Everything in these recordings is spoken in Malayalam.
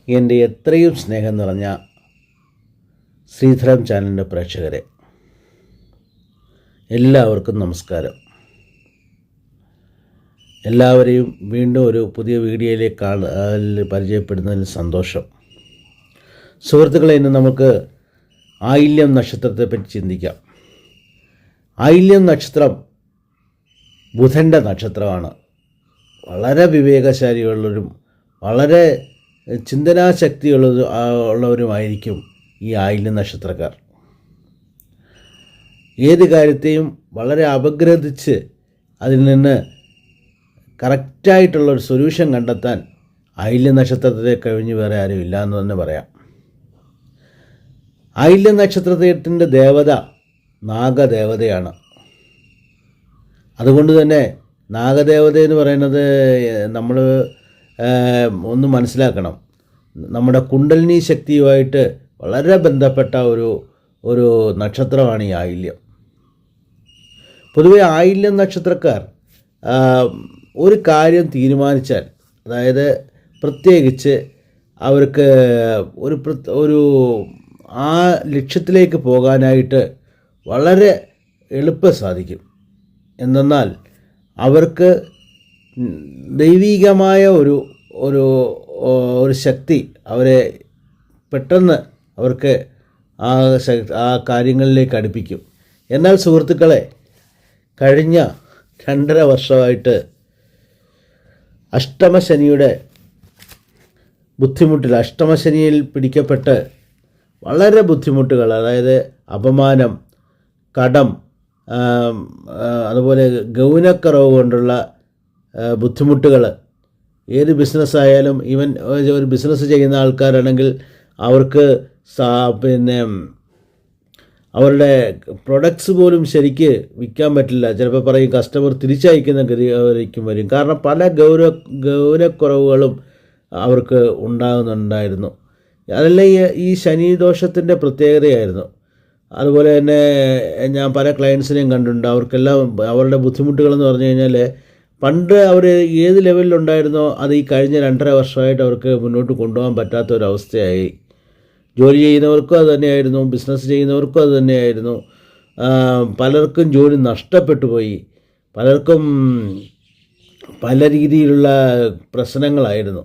എൻ്റെ എത്രയും സ്നേഹം നിറഞ്ഞ ശ്രീധരം ചാനലിൻ്റെ പ്രേക്ഷകരെ, എല്ലാവർക്കും നമസ്കാരം. എല്ലാവരെയും വീണ്ടും ഒരു പുതിയ വീഡിയോയിലേക്ക് പരിചയപ്പെടുന്നതിൽ സന്തോഷം. സുഹൃത്തുക്കളെ, ഇന്ന് നമുക്ക് ആയില്യം നക്ഷത്രത്തെപ്പറ്റി ചിന്തിക്കാം. ആയില്യം നക്ഷത്രം ബുധൻ്റെ നക്ഷത്രമാണ്. വളരെ വിവേകശാലിയുള്ളവരും വളരെ ചിന്തനാശക്തിയുള്ളവരുമായിരിക്കും ഈ ആയില്യം നക്ഷത്രക്കാർ. ഏത് കാര്യത്തെയും വളരെ അപഗ്രഥിച്ച് അതിൽ നിന്ന് കറക്റ്റായിട്ടുള്ളൊരു സൊല്യൂഷൻ കണ്ടെത്താൻ ആയില്യം നക്ഷത്രത്തെ കഴിഞ്ഞ് വേറെ ആരും ഇല്ല എന്ന് തന്നെ പറയാം. ആയില്യം നക്ഷത്രത്തിൻ്റെ ദേവത നാഗദേവതയാണ്. അതുകൊണ്ട് തന്നെ നാഗദേവത എന്ന് പറയുന്നത് നമ്മൾ ഒന്ന് മനസ്സിലാക്കണം. നമ്മുടെ കുണ്ടലിനി ശക്തിയുമായിട്ട് വളരെ ബന്ധപ്പെട്ട ഒരു നക്ഷത്രമാണ് ഈ ആയില്യം. പൊതുവെ ആയില്യം നക്ഷത്രക്കാർ ഒരു കാര്യം തീരുമാനിച്ചാൽ, അതായത് പ്രത്യേകിച്ച് അവർക്ക് ഒരു ആ ലക്ഷ്യത്തിലേക്ക് പോകാനായിട്ട് വളരെ എളുപ്പം സാധിക്കും. എന്നാൽ അവർക്ക് ദൈവികമായ ഒരു ശക്തി അവരെ പെട്ടെന്ന് അവർക്ക് ആ കാര്യങ്ങളിലേക്ക് അടുപ്പിക്കും. എന്നാൽ സുഹൃത്തുക്കളെ, കഴിഞ്ഞ 2.5 വർഷമായിട്ട് അഷ്ടമശനിയിൽ പിടിക്കപ്പെട്ട് വളരെ ബുദ്ധിമുട്ടുകൾ, അതായത് അപമാനം, കടം, അതുപോലെ ഗൗനക്കുറവ് കൊണ്ടുള്ള ബുദ്ധിമുട്ടുകൾ, ഏത് ബിസിനസ്സായാലും, ഈവൻ ഒരു ബിസിനസ് ചെയ്യുന്ന ആൾക്കാരാണെങ്കിൽ അവർക്ക് അവരുടെ പ്രൊഡക്ട്സ് പോലും ശരിക്ക് വിൽക്കാൻ പറ്റില്ല. ചിലപ്പോൾ പറയും കസ്റ്റമർ തിരിച്ചയക്കുന്ന ഗതിക്കും വരും. കാരണം പല ഗൗനക്കുറവുകളും അവർക്ക് ഉണ്ടാകുന്നുണ്ടായിരുന്നു. അതെല്ലാം ഈ ശനിദോഷത്തിൻ്റെ പ്രത്യേകതയായിരുന്നു. അതുപോലെ തന്നെ ഞാൻ പല ക്ലയൻസിനെയും കണ്ടിട്ടുണ്ട്. അവർക്കെല്ലാം അവരുടെ ബുദ്ധിമുട്ടുകളെന്ന് പറഞ്ഞു കഴിഞ്ഞാൽ, പണ്ട് അവർ ഏത് ലെവലിലുണ്ടായിരുന്നോ അത് ഈ കഴിഞ്ഞ 2.5 വർഷമായിട്ട് അവർക്ക് മുന്നോട്ട് കൊണ്ടുപോകാൻ പറ്റാത്തൊരവസ്ഥയായി. ജോലി ചെയ്യുന്നവർക്കും അത് തന്നെയായിരുന്നു, ബിസിനസ് ചെയ്യുന്നവർക്കും അത് തന്നെയായിരുന്നു. പലർക്കും ജോലി നഷ്ടപ്പെട്ടു പോയി, പലർക്കും പല രീതിയിലുള്ള പ്രശ്നങ്ങളായിരുന്നു.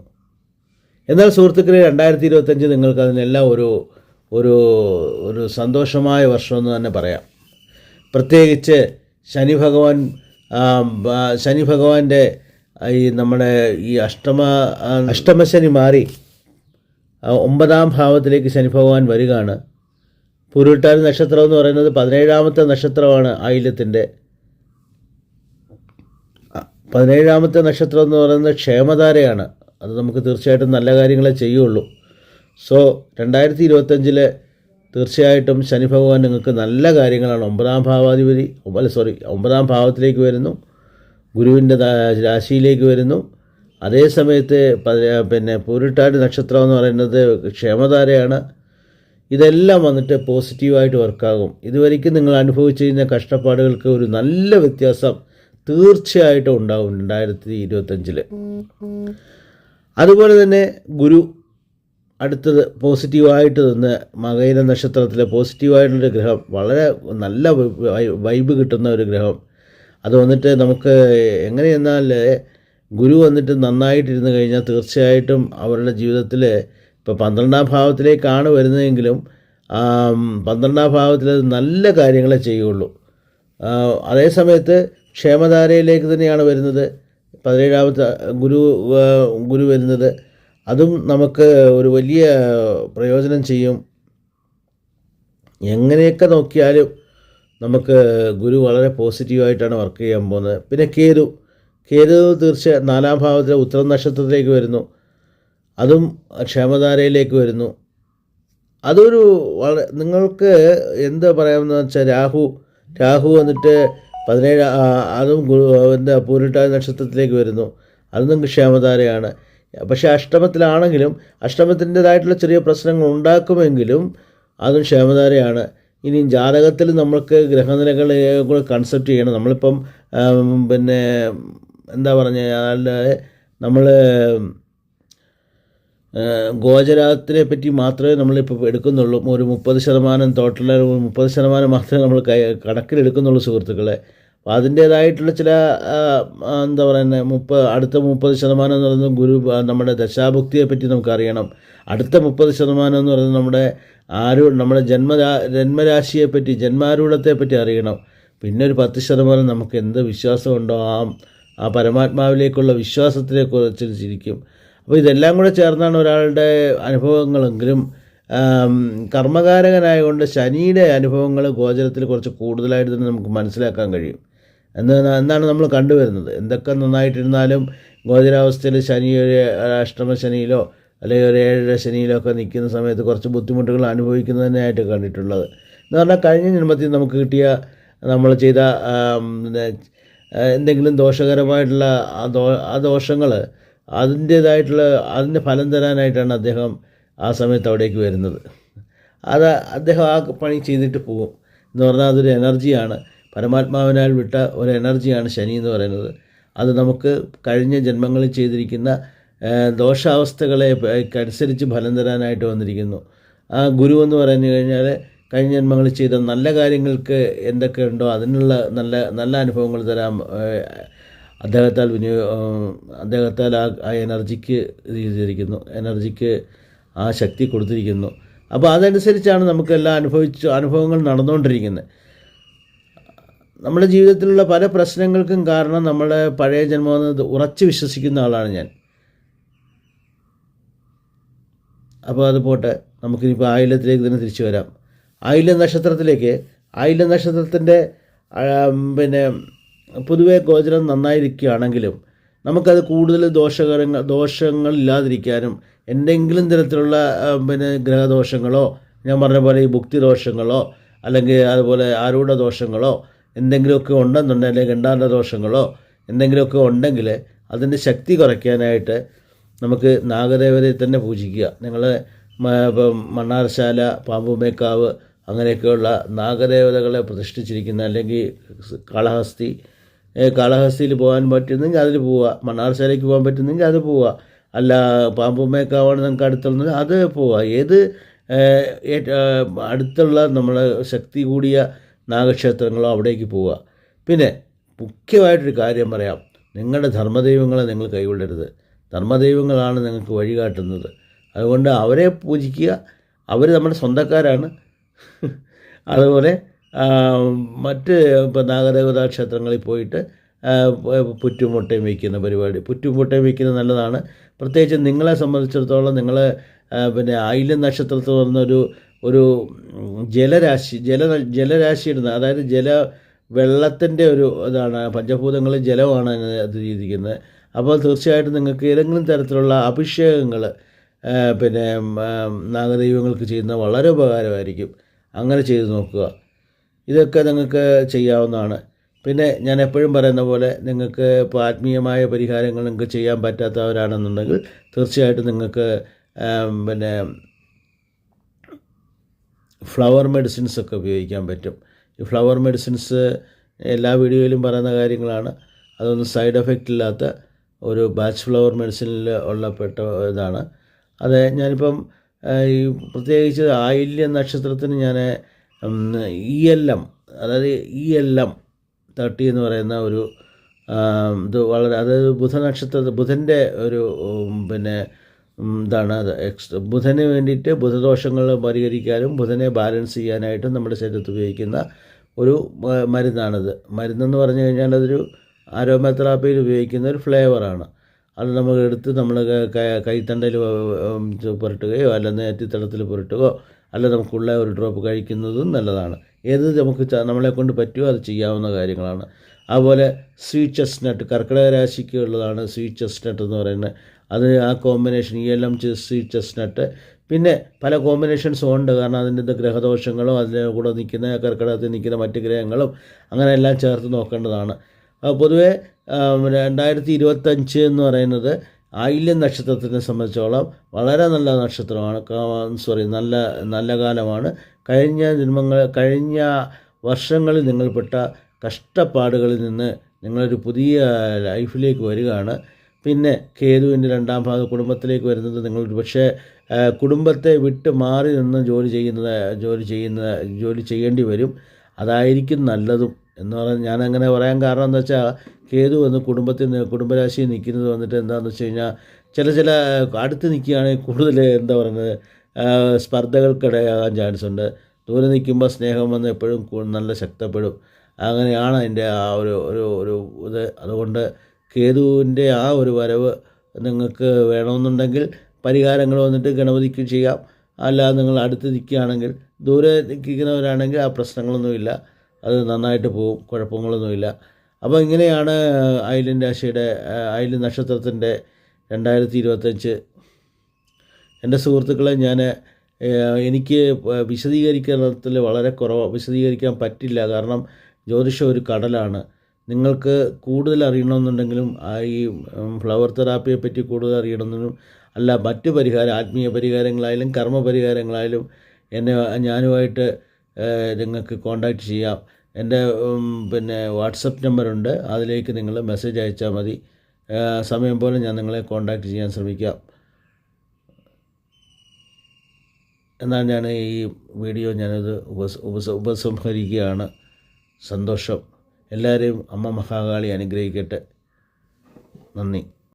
എന്നാൽ സുഹൃത്തുക്കളെ, 2025 നിങ്ങൾക്ക് അതിനെല്ലാം ഒരു സന്തോഷമായ വർഷമെന്ന് തന്നെ പറയാം. പ്രത്യേകിച്ച് ശനി ഭഗവാന്റെ ഈ നമ്മുടെ ഈ അഷ്ടമശനി മാറി 9ാം ഭാവത്തിലേക്ക് ശനി ഭഗവാൻ വരികയാണ്. പൂരുരുട്ടാതി നക്ഷത്രം എന്ന് പറയുന്നത് 17ാമത്തെ നക്ഷത്രമാണ് ആയില്യത്തിൻ്റെ. 17ാമത്തെ നക്ഷത്രം എന്ന് പറയുന്നത് ക്ഷേമധാരയാണ്. അത് നമുക്ക് തീർച്ചയായിട്ടും നല്ല കാര്യങ്ങളെ ചെയ്യുള്ളൂ. സോ 2025 തീർച്ചയായിട്ടും ശനി ഭഗവാൻ നിങ്ങൾക്ക് നല്ല കാര്യങ്ങളാണ്. 9ാം ഭാവത്തിലേക്ക് വരുന്നു, ഗുരുവിൻ്റെ രാശിയിലേക്ക് വരുന്നു. അതേ സമയത്ത് പൂരുരുട്ടാതി നക്ഷത്രം എന്ന് പറയുന്നത് ക്ഷേമധാരയാണ്. ഇതെല്ലാം വന്നിട്ട് പോസിറ്റീവായിട്ട് വർക്കാകും. ഇതുവരെയ്ക്കും നിങ്ങൾ അനുഭവിച്ചു കഴിഞ്ഞ കഷ്ടപ്പാടുകൾക്ക് ഒരു നല്ല വ്യത്യാസം തീർച്ചയായിട്ടും ഉണ്ടാകും 2025. അതുപോലെ തന്നെ ഗുരു അടുത്തത് പോസിറ്റീവായിട്ട് നിന്ന് മകയിര നക്ഷത്രത്തിലെ പോസിറ്റീവായിട്ടുള്ളൊരു ഗ്രഹം, വളരെ നല്ല വൈബ് കിട്ടുന്ന ഒരു ഗ്രഹം. അത് വന്നിട്ട് നമുക്ക് എങ്ങനെയെന്നാൽ ഗുരു വന്നിട്ട് നന്നായിട്ടിരുന്ന് കഴിഞ്ഞാൽ തീർച്ചയായിട്ടും അവരുടെ ജീവിതത്തിൽ ഇപ്പോൾ 12ാം ഭാവത്തിലേക്കാണ് വരുന്നതെങ്കിലും 12ാം ഭാവത്തിൽ നല്ല കാര്യങ്ങളെ ചെയ്യുള്ളൂ. അതേസമയത്ത് ക്ഷേമധാരയിലേക്ക് തന്നെയാണ് വരുന്നത് 17ാമത്തെ ഗുരു വരുന്നത്. അതും നമുക്ക് ഒരു വലിയ പ്രയോജനം ചെയ്യും. എങ്ങനെയൊക്കെ നോക്കിയാലും നമുക്ക് ഗുരു വളരെ പോസിറ്റീവായിട്ടാണ് വർക്ക് ചെയ്യാൻ പോകുന്നത്. പിന്നെ കേതു തീർച്ചയായും 4ാം ഭാവത്തിലെ ഉത്തരം നക്ഷത്രത്തിലേക്ക് വരുന്നു. അതും ക്ഷേമധാരയിലേക്ക് വരുന്നു. അതൊരു നിങ്ങൾക്ക് എന്താ പറയാമെന്ന് വെച്ചാൽ, രാഹു വന്നിട്ട് 17 അതും പൂരുരുട്ടാതി നക്ഷത്രത്തിലേക്ക് വരുന്നു. അത് നിങ്ങൾക്ക് ക്ഷേമധാരയാണ്. പക്ഷേ അഷ്ടമത്തിലാണെങ്കിലും അഷ്ടമത്തിൻ്റേതായിട്ടുള്ള ചെറിയ പ്രശ്നങ്ങൾ ഉണ്ടാക്കുമെങ്കിലും അതും ക്ഷേമധാരയാണ്. ഇനി ജാതകത്തിൽ നമ്മൾക്ക് ഗ്രഹനിലകൾ കൂടെ കൺസെപ്റ്റ് ചെയ്യണം. നമ്മളിപ്പം എന്താ പറഞ്ഞാൽ നമ്മൾ ഗോചരത്തിനെ പറ്റി മാത്രമേ നമ്മളിപ്പോൾ എടുക്കുന്നുള്ളൂ. ഒരു 30% ടോട്ടൽ 30% മാത്രമേ നമ്മൾ കണക്കിലെടുക്കുന്നുള്ളൂ സുഹൃത്തുക്കളെ. അപ്പോൾ അതിൻ്റേതായിട്ടുള്ള ചില എന്താ പറയുന്നത് അടുത്ത 30% എന്ന് പറയുന്നത് നമ്മുടെ ദശാഭുക്തിയെ പറ്റി നമുക്കറിയണം. അടുത്ത 30% എന്ന് പറയുന്നത് നമ്മുടെ ജന്മരാശിയെ പറ്റി, ജന്മാരൂഢത്തെ പറ്റി അറിയണം. പിന്നെ ഒരു 10% നമുക്ക് എന്ത് വിശ്വാസമുണ്ടോ ആ പരമാത്മാവിലേക്കുള്ള വിശ്വാസത്തിനെ കുറിച്ചിരിക്കും. അപ്പോൾ ഇതെല്ലാം കൂടെ ചേർന്നാണ് ഒരാളുടെ അനുഭവങ്ങളെങ്കിലും കർമ്മകാരകനായതുകൊണ്ട് ശനിയുടെ അനുഭവങ്ങൾ ഗോചരത്തിൽ കുറച്ച് കൂടുതലായിട്ട് തന്നെ നമുക്ക് മനസ്സിലാക്കാൻ കഴിയും എന്നാണ് നമ്മൾ കണ്ടുവരുന്നത്. എന്തൊക്കെ നന്നായിട്ടിരുന്നാലും ഗോചരാവസ്ഥയിൽ ശനി ഒരു അഷ്ടമ ശനിയിലോ അല്ലെങ്കിൽ ഒരു 7 ശനിയിലോ ഒക്കെ നിൽക്കുന്ന സമയത്ത് കുറച്ച് ബുദ്ധിമുട്ടുകൾ അനുഭവിക്കുന്നതിനായിട്ട് കണ്ടിട്ടുള്ളത്. എന്ന് പറഞ്ഞാൽ കഴിഞ്ഞ ജന്മത്തിൽ നമുക്ക് കിട്ടിയ നമ്മൾ ചെയ്ത എന്തെങ്കിലും ദോഷകരമായിട്ടുള്ള ആ ദോഷങ്ങൾ അതിൻ്റെ ഫലം തരാനായിട്ടാണ് അദ്ദേഹം ആ സമയത്ത് അവിടേക്ക് വരുന്നത്. അദ്ദേഹം ആ പണി ചെയ്തിട്ട് പോകും. എന്ന് പറഞ്ഞാൽ അതൊരു എനർജിയാണ്, പരമാത്മാവിനാൽ വിട്ട ഒരു എനർജിയാണ് ശനി എന്ന് പറയുന്നത്. അത് നമുക്ക് കഴിഞ്ഞ ജന്മങ്ങളിൽ ചെയ്തിരിക്കുന്ന ദോഷാവസ്ഥകളെ അനുസരിച്ച് ഫലം തരാനായിട്ട് വന്നിരിക്കുന്നു. ആ ഗുരു എന്ന് പറഞ്ഞു കഴിഞ്ഞാൽ കഴിഞ്ഞ ജന്മങ്ങളിൽ ചെയ്ത നല്ല കാര്യങ്ങൾക്ക് എന്തൊക്കെ ഉണ്ടോ അതിനുള്ള നല്ല അനുഭവങ്ങൾ തരാൻ അദ്ദേഹത്താൽ ആ എനർജിക്ക് ഇത് ചെയ്തിരിക്കുന്നു, എനർജിക്ക് ആ ശക്തി കൊടുത്തിരിക്കുന്നു. അപ്പോൾ അതനുസരിച്ചാണ് നമുക്ക് എല്ലാ അനുഭവങ്ങൾ നടന്നുകൊണ്ടിരിക്കുന്നത്. നമ്മുടെ ജീവിതത്തിലുള്ള പല പ്രശ്നങ്ങൾക്കും കാരണം നമ്മുടെ പഴയ ജന്മമെന്ന് ഉറച്ചു വിശ്വസിക്കുന്ന ആളാണ് ഞാൻ. അപ്പോൾ അത് പോട്ടെ, നമുക്കിനിപ്പോൾ ആയില്യത്തിലേക്ക് തന്നെ തിരിച്ചു വരാം. ആയില്യ നക്ഷത്രത്തിൻ്റെ പൊതുവെ ഗോചരം നന്നായിരിക്കുകയാണെങ്കിലും നമുക്കത് കൂടുതൽ ദോഷങ്ങളില്ലാതിരിക്കാനും എന്തെങ്കിലും തരത്തിലുള്ള ഗ്രഹദോഷങ്ങളോ ഞാൻ പറഞ്ഞ പോലെ ഈ ഭുക്തി ദോഷങ്ങളോ അല്ലെങ്കിൽ അതുപോലെ ആരൂഢ ദോഷങ്ങളോ എന്തെങ്കിലുമൊക്കെ ഉണ്ടെന്നുണ്ടെങ്കിൽ അല്ലെങ്കിൽ ഗണ്ടാന്ത ദോഷങ്ങളോ എന്തെങ്കിലുമൊക്കെ ഉണ്ടെങ്കിൽ അതിൻ്റെ ശക്തി കുറയ്ക്കാനായിട്ട് നമുക്ക് നാഗദേവതയെ തന്നെ പൂജിക്കുക. നിങ്ങൾ മണ്ണാർശാല, പാമ്പുമേക്കാവ് അങ്ങനെയൊക്കെയുള്ള നാഗദേവതകളെ പ്രതിഷ്ഠിച്ചിരിക്കുന്ന അല്ലെങ്കിൽ കാളഹസ്തിയിൽ പോകാൻ പറ്റുന്നെങ്കിൽ അതിൽ പോവുക, മണ്ണാർശാലയ്ക്ക് പോകാൻ പറ്റുന്നെങ്കിൽ അത് പോവുക, അല്ല പാമ്പുമേക്കാവാണ് നമുക്ക് അടുത്തുള്ളത് അത് പോവുക. ഏത് അടുത്തുള്ള നമ്മളെ ശക്തി കൂടിയ നാഗക്ഷേത്രങ്ങളോ അവിടേക്ക് പോവുക. പിന്നെ മുഖ്യമായിട്ടൊരു കാര്യം പറയാം, നിങ്ങളുടെ ധർമ്മദൈവങ്ങളെ നിങ്ങൾ കൈവിടരുത്. ധർമ്മദൈവങ്ങളാണ് നിങ്ങൾക്ക് വഴികാട്ടുന്നത്. അതുകൊണ്ട് അവരെ പൂജിക്കുക. അവർ നമ്മുടെ സ്വന്തക്കാരാണ്. അതുപോലെ മറ്റ് ഇപ്പോൾ നാഗദേവതാ ക്ഷേത്രങ്ങളിൽ പോയിട്ട് പുറ്റുമുട്ടയും വയ്ക്കുന്ന പരിപാടി, പുറ്റുമുട്ടയും വയ്ക്കുന്നത് നല്ലതാണ്. പ്രത്യേകിച്ച് നിങ്ങളെ സംബന്ധിച്ചിടത്തോളം നിങ്ങൾ ആയില്യ നക്ഷത്രത്തിൽ വന്നൊരു ജലരാശിയിടുന്ന, അതായത് വെള്ളത്തിൻ്റെ ഒരു ഇതാണ്, പഞ്ചഭൂതങ്ങളിൽ ജലമാണ് അത് ചെയ്തിരിക്കുന്നത്. അപ്പോൾ തീർച്ചയായിട്ടും നിങ്ങൾക്ക് ഏതെങ്കിലും തരത്തിലുള്ള അഭിഷേകങ്ങൾ നാഗദൈവങ്ങൾക്ക് ചെയ്യുന്ന വളരെ ഉപകാരമായിരിക്കും. അങ്ങനെ ചെയ്ത് നോക്കുക. ഇതൊക്കെ നിങ്ങൾക്ക് ചെയ്യാവുന്നതാണ്. പിന്നെ ഞാൻ എപ്പോഴും പറയുന്ന പോലെ നിങ്ങൾക്ക് ഇപ്പോൾ ആത്മീയമായ പരിഹാരങ്ങൾ നിങ്ങൾക്ക് ചെയ്യാൻ പറ്റാത്തവരാണെന്നുണ്ടെങ്കിൽ തീർച്ചയായിട്ടും നിങ്ങൾക്ക് ഫ്ലവർ മെഡിസിൻസ് ഒക്കെ ഉപയോഗിക്കാൻ പറ്റും. ഈ ഫ്ലവർ മെഡിസിൻസ് എല്ലാ വീഡിയോയിലും പറയുന്ന കാര്യങ്ങളാണ്. അതൊന്നും സൈഡ് എഫക്റ്റ് ഇല്ലാത്ത ഒരു ബാച്ച് ഫ്ലവർ മെഡിസിനിൽ ഉള്ളപ്പെട്ട ഇതാണ്. അത് ഞാനിപ്പം ഈ പ്രത്യേകിച്ച് ആയില്യ നക്ഷത്രത്തിന് ഞാൻ ELM, അതായത് ELM 30 എന്ന് പറയുന്ന ഒരു ഇത് വളരെ, അതായത് ബുധൻ്റെ ഒരു ഇതാണ് അത്. ബുധന് വേണ്ടിയിട്ട് ബുധദോഷങ്ങൾ പരിഹരിക്കാനും ബുധനെ ബാലൻസ് ചെയ്യാനായിട്ടും നമ്മുടെ ശരീരത്തിൽ ഉപയോഗിക്കുന്ന ഒരു മരുന്നാണിത്. മരുന്നെന്ന് പറഞ്ഞു കഴിഞ്ഞാൽ അതൊരു ആരോമതെറാപ്പിയിൽ ഉപയോഗിക്കുന്ന ഒരു ഫ്ലേവറാണ്. അത് നമ്മൾ എടുത്ത് നമ്മൾ കൈത്തണ്ടയിൽ പുരട്ടുകയോ അല്ല നെറ്റിത്തടത്തിൽ പുരട്ടുകയോ അല്ല നമുക്കുള്ള ഒരു ഡ്രോപ്പ് കഴിക്കുന്നതും നല്ലതാണ്. ഏത് നമുക്ക് നമ്മളെ കൊണ്ട് പറ്റുമോ അത് ചെയ്യാവുന്ന കാര്യങ്ങളാണ്. അതുപോലെ സ്വീറ്റ് ചെസ്റ്റ്നട്ട്, കർക്കിടക രാശിക്ക് ഉള്ളതാണ് സ്വീറ്റ് ചെസ്റ്റ്നട്ട് എന്ന് പറയുന്നത്. അത് ആ കോമ്പിനേഷൻ ELM സ്വീറ്റ് ചെസ്റ്റ്നട്ട്. പിന്നെ പല കോമ്പിനേഷൻസും ഉണ്ട്. കാരണം അതിൻ്റെ ഗ്രഹദോഷങ്ങളും അതിൻ്റെ കൂടെ നിൽക്കുന്ന കർക്കിടകത്തിൽ നിൽക്കുന്ന മറ്റ് ഗ്രഹങ്ങളും അങ്ങനെ എല്ലാം ചേർത്ത് നോക്കേണ്ടതാണ്. പൊതുവേ 2025 എന്ന് പറയുന്നത് ആയില്യം നക്ഷത്രത്തിനെ സംബന്ധിച്ചോളം വളരെ നല്ല നക്ഷത്രമാണ്. നല്ല കാലമാണ്. കഴിഞ്ഞ വർഷങ്ങളിൽ നിങ്ങൾപ്പെട്ട കഷ്ടപ്പാടുകളിൽ നിന്ന് നിങ്ങളൊരു പുതിയ ലൈഫിലേക്ക് വരികയാണ്. പിന്നെ കേതുവിൻ്റെ രണ്ടാം ഭാഗം കുടുംബത്തിലേക്ക് വരുന്നത് നിങ്ങൾ പക്ഷേ കുടുംബത്തെ വിട്ട് മാറി നിന്ന് ജോലി ചെയ്യേണ്ടി വരും. അതായിരിക്കും നല്ലതും എന്ന് പറഞ്ഞാൽ ഞാനങ്ങനെ പറയാൻ കാരണം എന്താ വെച്ചാൽ കേതു വന്ന് കുടുംബരാശിയിൽ നിൽക്കുന്നത് വന്നിട്ട് എന്താണെന്ന് വെച്ച് കഴിഞ്ഞാൽ ചില അടുത്ത് നിൽക്കുകയാണെങ്കിൽ കൂടുതൽ എന്താ പറയുന്നത് സ്പർദ്ധകൾക്കിടയാകാൻ ചാൻസ് ഉണ്ട്. ദൂരെ നിൽക്കുമ്പോൾ സ്നേഹം വന്ന് എപ്പോഴും നല്ല ശക്തപ്പെടും. അങ്ങനെയാണ് അതിൻ്റെ ആ ഒരു ഇത്. അതുകൊണ്ട് കേതുവിൻ്റെ ആ ഒരു വരവ് നിങ്ങൾക്ക് വേണമെന്നുണ്ടെങ്കിൽ പരിഹാരങ്ങൾ വന്നിട്ട് ഗണപതിക്ക് ചെയ്യാം. അല്ലാതെ നിങ്ങൾ അടുത്ത് നിൽക്കുകയാണെങ്കിൽ ദൂരെ നിൽക്കുന്നവരാണെങ്കിൽ ആ പ്രശ്നങ്ങളൊന്നുമില്ല, അത് നന്നായിട്ട് പോകും, കുഴപ്പങ്ങളൊന്നുമില്ല. അപ്പോൾ ഇങ്ങനെയാണ് ആയില്യം നക്ഷത്രത്തിൻ്റെ 2025. എൻ്റെ സുഹൃത്തുക്കളെ എനിക്ക് വിശദീകരിക്കാൻ പറ്റില്ല. കാരണം ജ്യോതിഷം ഒരു കടലാണ്. നിങ്ങൾക്ക് കൂടുതൽ അറിയണമെന്നുണ്ടെങ്കിലും ഈ ഫ്ലവർ തെറാപ്പിയെ പറ്റി കൂടുതൽ അറിയണമെന്നും അല്ല മറ്റ് ആത്മീയ പരിഹാരങ്ങളായാലും കർമ്മ പരിഹാരങ്ങളായാലും ഞാനുമായിട്ട് നിങ്ങൾക്ക് കോൺടാക്റ്റ് ചെയ്യാം. എൻ്റെ വാട്സപ്പ് നമ്പറുണ്ട്, അതിലേക്ക് നിങ്ങൾ മെസ്സേജ് അയച്ചാൽ മതി. സമയം പോലെ ഞാൻ നിങ്ങളെ കോൺടാക്റ്റ് ചെയ്യാൻ ശ്രമിക്കാം. എന്നാൽ ഞാൻ ഈ വീഡിയോ ഞാനത് ഉപസംഹരിക്കുകയാണ്. സന്തോഷം. എല്ലാവരെയും അമ്മ മഹാകാളി അനുഗ്രഹിക്കട്ടെ. നന്ദി.